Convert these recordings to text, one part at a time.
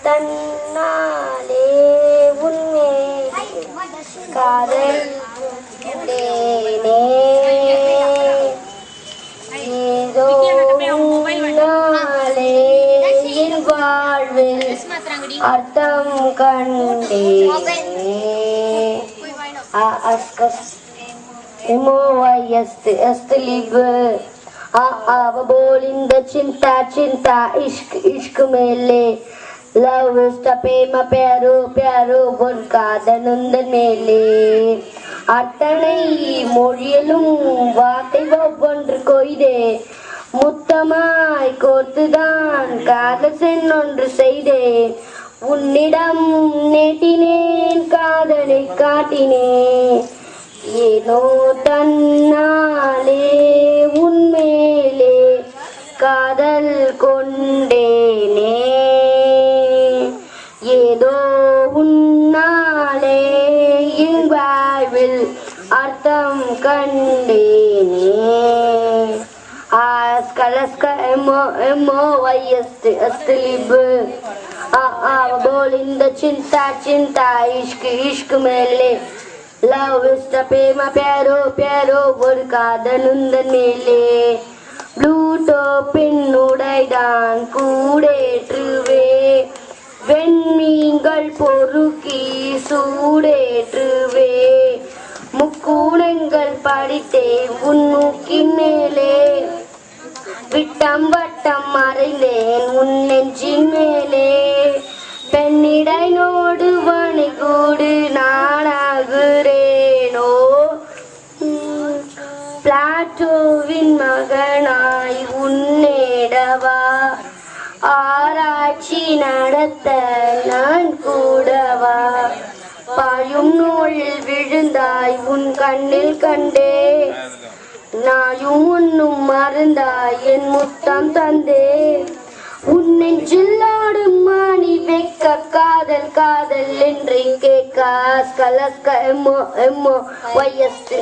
தன்னாலே உண்மை காதல் கொண்டேனே ஏதோ நாளே என் வாழ்வில் அர்த்தம் கண்டேனே बोलिंदा चिंता चिंता इश्क इश्क मेले लव प्रेम प्यारो प्यारो பொன்காதனுந்தன் மேலே அத்தனை மொழியிலும் வார்த்தை ஒவ்வொன்று கொய்தே முத்தமாய் கோர்த்துதான் காதல் சென்னொன்று செய்தே உன்னிடம் நேட்டினேன் காதலை காட்டினேன் ஏனோ தன்னாலே உன்மேலே காதல் கொண்டேனே ஏதோ உன்னாலே என் வாழ்வில் அர்த்தம் கண்டேனே Aska बोलिंदा चिंता चिंता इश्क इश्क मेले लव प्रेम प्यारो प्यारो பொன்காதனுந்தன் மேலே ப்ளூட்டோ பெண்ணுடைதான் கூடேற்றுவே வெண்மீன்கள் பொறுக்கி சூடேற்றுவே முக்கூடங்கள் படித்தேன் உன்னுக்கின் மேலே விட்டம் வட்டம் மறைந்தேன் உன் நெஞ்சின் மேலே பெண்ணிடை நோடு வணிகூடு நானாகிறேனோ பிளாட்டோவின் மகனாய் உன்னேடவா ஆராய்ச்சி நடத்த நான் கூடவா பாயும் நூலில் விழுந்தாய் உன் கண்ணில் கண்டே நாயும் உன்னும் மறந்தாய் என் முத்தம் தந்தே உன் நெஞ்சில் ஆடும் மாணி வைக்க காதல் காதல் என்று கேட்க கலக்க எம்மோ எம்மோ வயஸ்து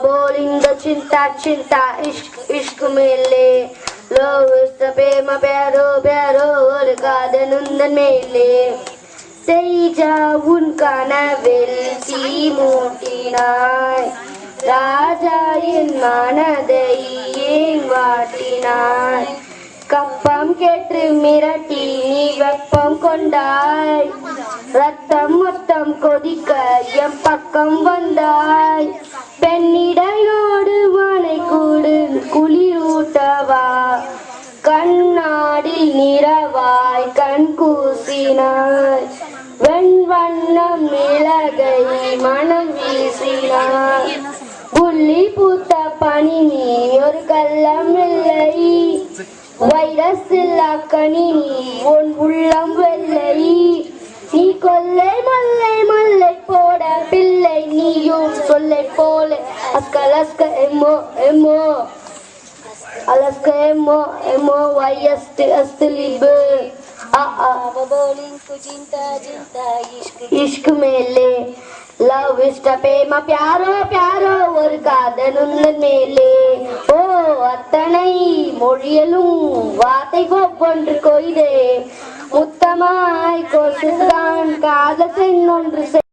बोलिंदा चिंता चिंता इश्क इश्क मेले लव प्रेम प्यारो प्यारो பொன்காதனுந்தன் மேலே செய்ஜா உன் கனவில் தீ மூட்டினாய் ராஜா என் மனதை ஏன் வாட்டினாய் கப்பம் கேட்டு மிரட்டி நீ வெப்பம் கொண்டாய் ரத்தம் மொத்தம் கொதிக்க என் பக்கம் வந்தாய் பெண்ணிடையோடு மனை கூடு குளிரூட்டவா கண்ணாடில் நிறவாய் கண் கூசினாய் வெண்வண்ணம் மிளகை மனம் வீசினாய் புள்ளி பூத்த பனி நீ ஒரு கள்ளம் இல்லை வைரஸ் இல்லா கனி நீ உன் உள்ளம் வெள்ளை நீ கொல்லை மல்லை மல்லை போட பிள்ளை நீயும் சொல்லை போல அஸ்கலஸ்க எம்மோ எம்மோ alaska emo emo wayast aslibe bowling चिंता चिंता इश्क मेले लव प्रेम प्यारो प्यारो பொன்காதனுந்தன் மேலே ஓ அத்தனை மொழியிலும் வார்த்தை ஒவ்வொன்று கொய்தே முத்தமாய் கோசுதான் காதல் சென்னொன்று